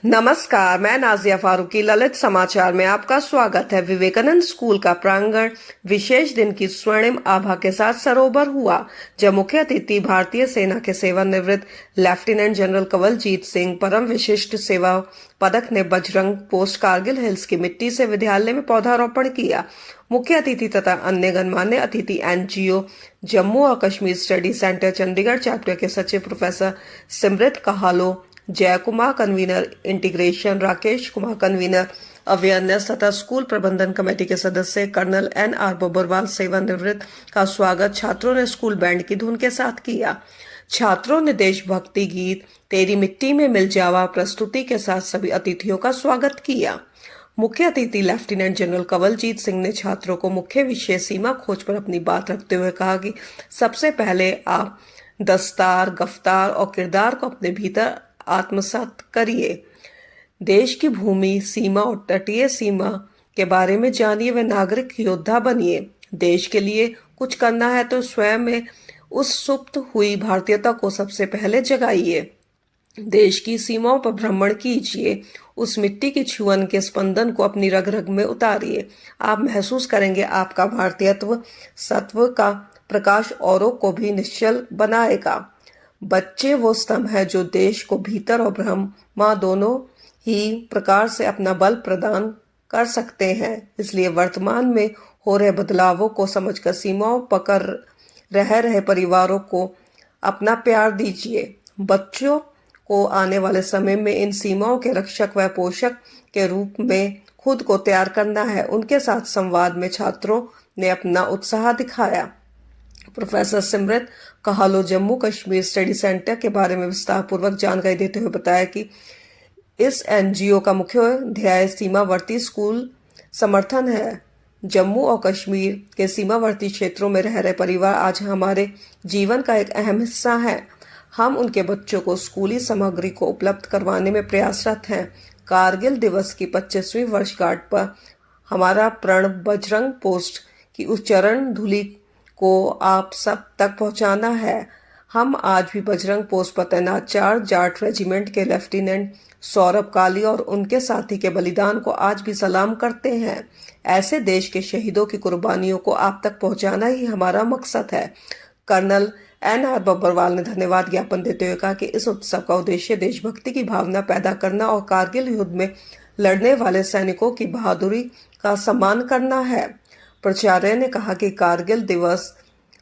नमस्कार, मैं नाजिया फारूकी। ललित समाचार में आपका स्वागत है। विवेकानंद स्कूल का प्रांगण विशेष दिन की स्वर्णिम आभा के साथ सरोवर हुआ, जब मुख्य अतिथि भारतीय सेना के सेवानिवृत्त लेफ्टिनेंट जनरल कंवलजीत सिंह परम विशिष्ट सेवा पदक ने बजरंग पोस्ट कारगिल हिल्स की मिट्टी से विद्यालय में पौधारोपण किया। मुख्य अतिथि तथा अन्य गणमान्य अतिथि एनजीओ जम्मू और Kashmir study centre Chandigarh chapter के सचिव प्रोफेसर सिमरत कहालो, जय Kumar convener integration, Rakesh Kumar convener awareness तथा स्कूल प्रबंधन कमेटी के सदस्य कर्नल NR बब्बरवाल सेवानिवृत्त का स्वागत छात्रों ने स्कूल बैंड की धुन के साथ किया। छात्रों ने देशभक्ति गीत तेरी मिट्टी में मिल जावा प्रस्तुति के साथ सभी अतिथियों का स्वागत किया। मुख्य अतिथि लेफ्टिनेंट जनरल कंवलजीत सिंह ने छात्रों को मुख्य विषय सीमा खोज पर अपनी बात रखते हुए कहा कि सबसे पहले आप दस्तार, गफ्तार और किरदार को अपने भीतर आत्मसात करिए। देश की भूमि, सीमा और तटीय सीमा के बारे में जानिए व नागरिक योद्धा बनिए। देश के लिए कुछ करना है तो स्वयं में उस सुप्त हुई भारतीयता को सबसे पहले जगाइए। देश की सीमाओं पर भ्रमण कीजिए, उस मिट्टी की छुअन के स्पंदन को अपनी रग रग में उतारिए। आप महसूस करेंगे आपका भारतीयत्व सत्व का प्रकाश औरों को भी निश्चल बनाएगा। बच्चे वो स्तंभ है जो देश को भीतर और ब्रह्मा दोनों ही प्रकार से अपना बल प्रदान कर सकते हैं। इसलिए वर्तमान में हो रहे बदलावों को समझकर सीमाओं पकड़ रहे परिवारों को अपना प्यार दीजिए। बच्चों को आने वाले समय में इन सीमाओं के रक्षक व पोषक के रूप में खुद को तैयार करना है। उनके साथ संवाद में छात्रों ने अपना उत्साह दिखाया। Professor Simrat Kahlon Jammu Kashmir study centre के बारे में विस्तार पूर्वक जानकारी देते हुए बताया कि इस एनजीओ का मुख्य ध्येय सीमावर्ती स्कूल समर्थन है। जम्मू और कश्मीर के सीमावर्ती क्षेत्रों में रह रहे परिवार आज हमारे जीवन का एक अहम हिस्सा है। हम उनके बच्चों को स्कूली सामग्री को उपलब्ध करवाने में प्रयासरत हैं। कारगिल दिवस की 25वीं वर्षगांठ पर हमारा प्रण बजरंग पोस्ट की उस चरण धुली को आप सब तक पहुंचाना है। हम आज भी बजरंग पोस्ट पर तैनात 4 जाट रेजिमेंट के लेफ्टिनेंट सौरभ काली और उनके साथी के बलिदान को आज भी सलाम करते हैं। ऐसे देश के शहीदों की कुर्बानियों को आप तक पहुंचाना ही हमारा मकसद है। कर्नल NR बब्बरवाल ने धन्यवाद ज्ञापन देते हुए कहा कि इस उत्सव का उद्देश्य देशभक्ति की भावना पैदा करना और कारगिल युद्ध में लड़ने वाले सैनिकों की बहादुरी का सम्मान करना है। प्राचार्य ने कहा कि कारगिल दिवस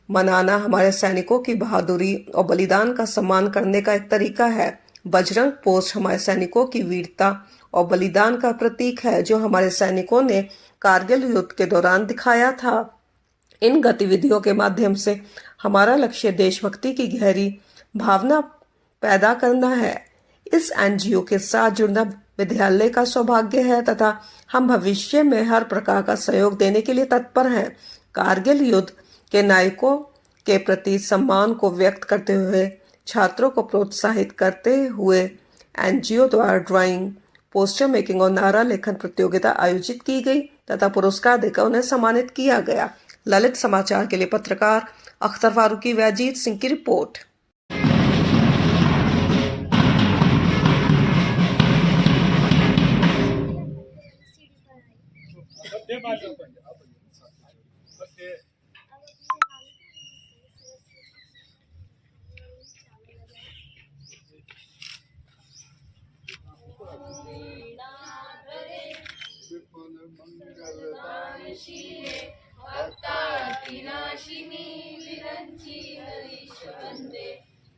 मनाना हमारे सैनिकों की बहादुरी और बलिदान का सम्मान करने का एक तरीका है। बजरंग पोस्ट हमारे सैनिकों की वीरता और बलिदान का प्रतीक है, जो हमारे सैनिकों ने कारगिल युद्ध के दौरान दिखाया था। इन गतिविधियों के माध्यम से हमारा लक्ष्य देशभक्ति की गहरी भावना पैदा करना है। इस एनजीओ के साथ जुड़ना विद्यालय का सौभाग्य है तथा हम भविष्य में हर प्रकार का सहयोग देने के लिए तत्पर हैं। कारगिल युद्ध के नायकों के प्रति सम्मान को व्यक्त करते हुए छात्रों को प्रोत्साहित करते हुए एनजीओ द्वारा ड्राइंग, पोस्टर मेकिंग और नारा लेखन प्रतियोगिता आयोजित की गई तथा पुरस्कार देकर उन्हें सम्मानित किया गया। ललित समाचार के लिए पत्रकार अख्तर फारूकी व अजीत सिंह की रिपोर्ट। भक्तातिनाशिनी विरंची हरीश वंदे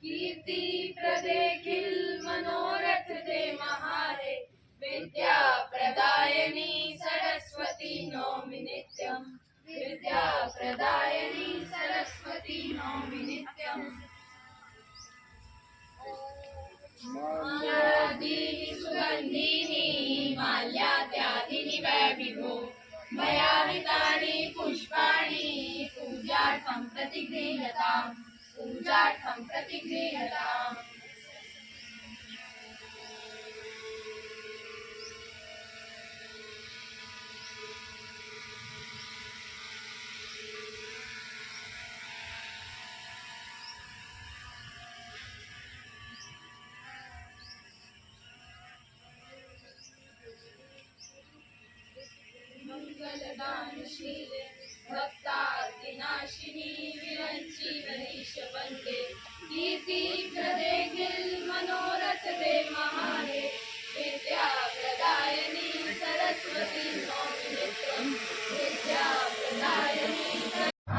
कीर्ति प्रदे किल मनोरथ दे महारे विद्या प्रदायनी सरस्वती नौमि नित्यं विद्या प्रदायनी सरस्वती नौमि नित्यं मालादीनि सुगन्धीनि माल्याद्यादीनि वै विभो मया हितानि पुष्पाणि पूजार्थं प्रतिगृह्यताम्। शीले भक्तार्तिनाशिनी विरंची वनीश वंदे कीर्ति प्रदे गिल मनोरथ दे महारे विद्या प्रदायनी सरस्वती नौमित्रम विद्या प्रदायनी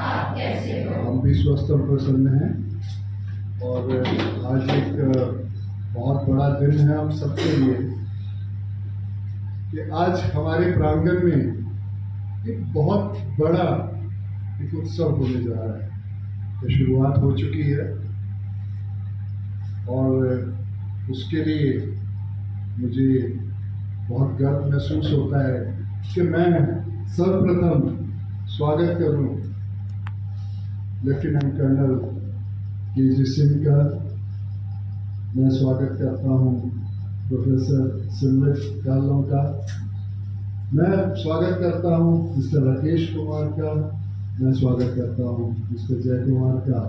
आप कैसे हो? हम भी स्वस्थ और प्रसन्न हैं और आज एक बहुत बड़ा दिन है हम सबके लिए कि आज हमारे प्रांगण में एक बहुत बड़ा एक उत्सव होने जा रहा है। तो शुरुआत हो चुकी है और उसके लिए मुझे बहुत गर्व महसूस होता है कि मैं सर्वप्रथम स्वागत करूं लेफ्टिनेंट कर्नल के.जी. सिंह का। मैं स्वागत करता हूं प्रोफेसर सिमरत कालों का। मैं स्वागत करता हूं मिस्टर राकेश कुमार का। मैं स्वागत करता हूं मिस्टर जय कुमार का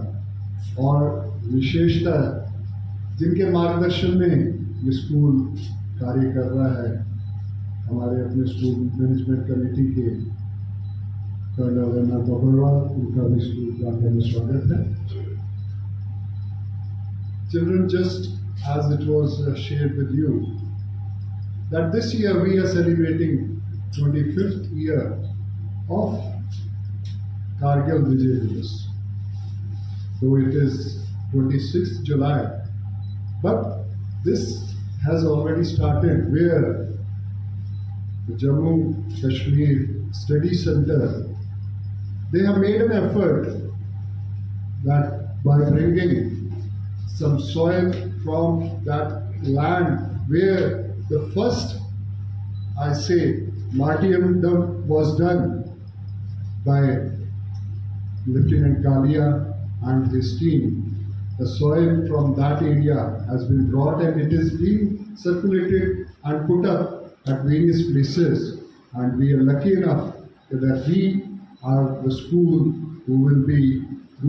और विशेषतः जिनके मार्गदर्शन में ये स्कूल कार्य कर रहा है, हमारे अपने स्कूल मैनेजमेंट कमेटी के कर्नल रमनाथ अग्रवाल, उनका भी स्कूल प्रांगण में स्वागत है। Children, just as it was shared with you, that this year we are celebrating 25th year of Kargil Vijay Divas. Though it is 26th July, but this has already started where the Jammu Kashmir Study Center, they have made an effort that by bringing some soil from that land where the first, I say, martyrdom was done by Lieutenant Kalia and his team. The soil from that area has been brought and it is being circulated and put up at various places, and we are lucky enough that we are the school who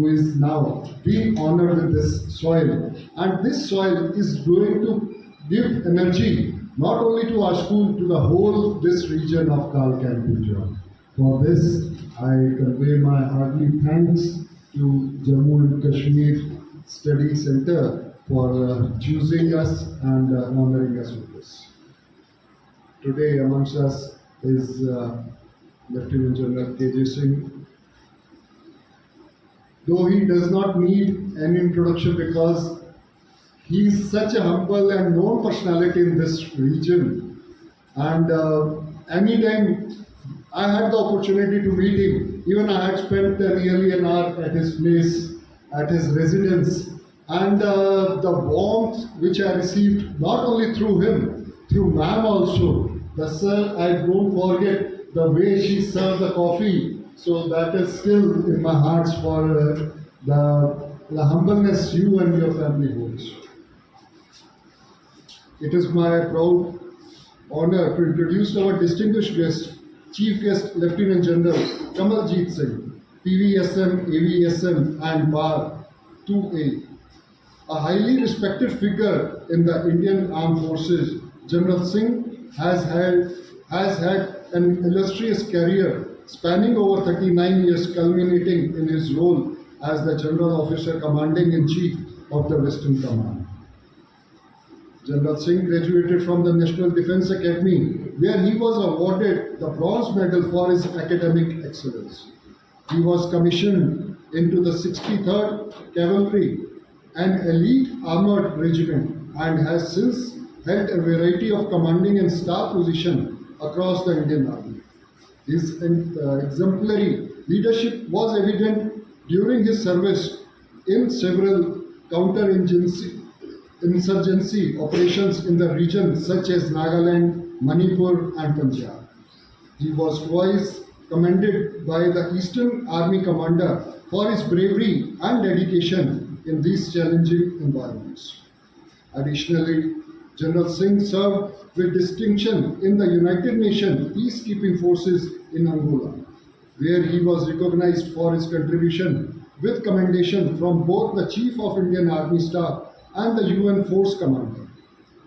is now being honored with this soil, and this soil is going to give energy not only to our school, to the whole this region of Kalkan Punjab. For this, I convey my hearty thanks to Jammu and Kashmir Study Center for choosing us and honoring us with this. Today amongst us is Lieutenant General K.J. Singh. Though he does not need any introduction because he is such a humble and known personality in this region, and anytime I had the opportunity to meet him, even I had spent nearly an hour at his place, at his residence, and the warmth which I received not only through him, through ma'am also. The sir, I don't forget the way she served the coffee. So that is still in my heart for the humbleness you and your family holds. It is my proud honor to introduce our distinguished guest, Chief Guest Lieutenant General Kamaljeet Singh, PVSM, AVSM and Bar 2A. A highly respected figure in the Indian Armed Forces, General Singh has had an illustrious career spanning over 39 years, culminating in his role as the General Officer Commanding-in-Chief of the Western Command. General Singh graduated from the National Defence Academy, where he was awarded the Bronze Medal for his academic excellence. He was commissioned into the 63rd Cavalry, an elite armoured regiment, and has since held a variety of commanding and staff positions across the Indian Army. His exemplary leadership was evident during his service in several counter-insurgency operations in the region such as Nagaland, Manipur and Punjab. He was twice commended by the Eastern Army Commander for his bravery and dedication in these challenging environments. Additionally, General Singh served with distinction in the United Nations peacekeeping forces in Angola, where he was recognized for his contribution with commendation from both the Chief of Indian Army Staff and the UN Force Commander.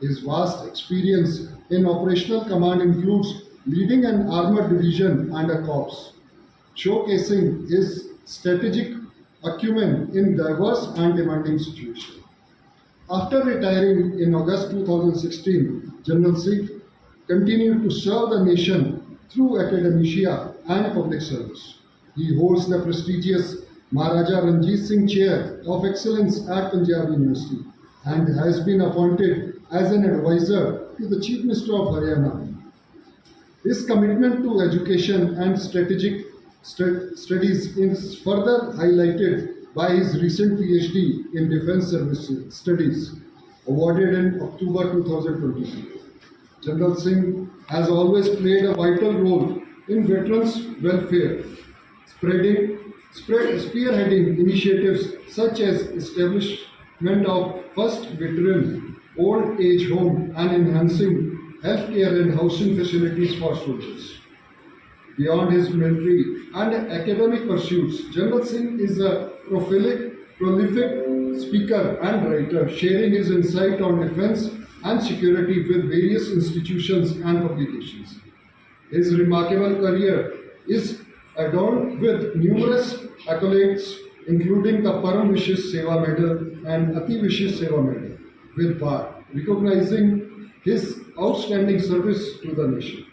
His vast experience in operational command includes leading an armored division and a corps. showcasing his strategic acumen in diverse and demanding situations. After retiring in August 2016, General Singh continued to serve the nation through academia and public service. He holds the prestigious Maharaja Ranjit Singh Chair of Excellence at Punjab University and has been appointed as an advisor to the Chief Minister of Haryana. His commitment to education and strategic studies is further highlighted by his recent PhD in Defense Services Studies, awarded in October 2022. General Singh has always played a vital role in veterans' welfare, spearheading initiatives such as establishment of first veteran old age home and enhancing healthcare and housing facilities for soldiers. Beyond his military and academic pursuits, General Singh is a prolific speaker and writer, sharing his insight on defense and security with various institutions and publications. His remarkable career is adorned with numerous accolades, including the Param Vishesh Seva Medal and Ati Vishesh Seva Medal with BAR, recognizing his outstanding service to the nation.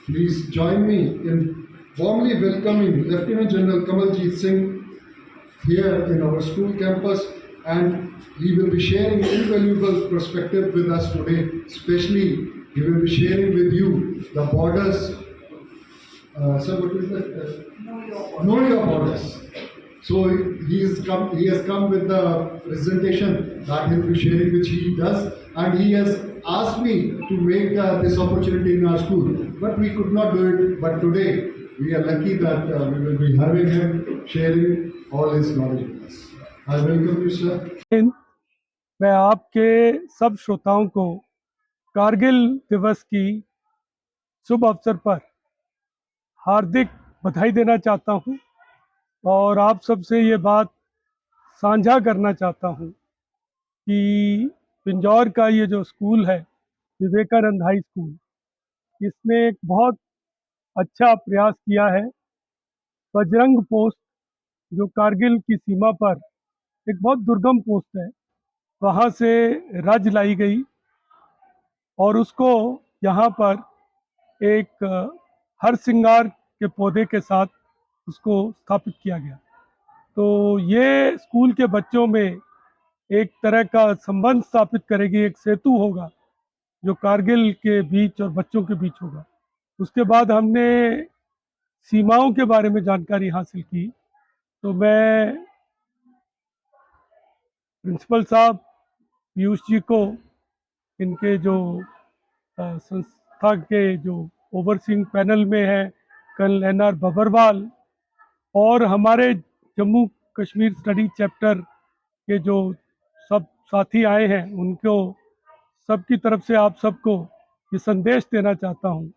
Please join me in warmly welcoming Lieutenant General Kamaljeet Singh here in our school campus, and he will be sharing invaluable perspective with us today. Especially, he will be sharing with you the borders. Sir, what is that? Know your borders. So he has come with the presentation that he will be sharing, which he does, and he has asked me to make this opportunity in our school, but we could not do it. But today we are lucky that we will be having him sharing all his knowledge with us. I welcome you, sir. मैं आपके सब श्रोताओं को कारगिल दिवस की शुभ अवसर पर हार्दिक बधाई देना चाहता हूं और आप सबसे ये बात साझा करना चाहता हूं कि पिंजौर का ये जो स्कूल है, विवेकानंद हाई स्कूल, इसने एक बहुत अच्छा प्रयास किया है। बजरंग पोस्ट जो कारगिल की सीमा पर एक बहुत दुर्गम पोस्ट है, वहाँ से रज लाई गई और उसको यहाँ पर एक हरसिंगार के पौधे के साथ उसको स्थापित किया गया। तो ये स्कूल के बच्चों में एक तरह का संबंध स्थापित करेगी, एक सेतु होगा जो कारगिल के बीच और बच्चों के बीच होगा। उसके बाद हमने सीमाओं के बारे में जानकारी हासिल की, तो मैं प्रिंसिपल साहब पीयूष जी को, इनके जो संस्था के जो ओवरसीइंग पैनल में है कर्नल एनआर बबरवाल, और हमारे जम्मू कश्मीर स्टडी चैप्टर के जो सब साथी आए हैं, उनको सबकी तरफ से आप सबको ये संदेश देना चाहता हूँ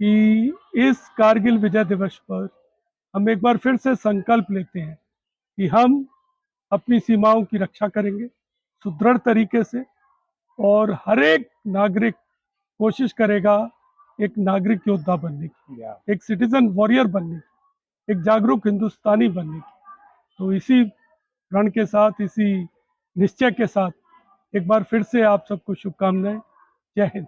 कि इस कारगिल विजय दिवस पर हम एक बार फिर से संकल्प लेते हैं कि हम अपनी सीमाओं की रक्षा करेंगे सुदृढ़ तरीके से, और हर एक नागरिक कोशिश करेगा एक नागरिक योद्धा बनने की, एक सिटीजन वॉरियर बनने की, एक जागरूक हिंदुस्तानी बनने की। तो इसी प्रण के साथ, इसी निश्चय के साथ एक बार फिर से आप सबको शुभकामनाएं। जय हिंद।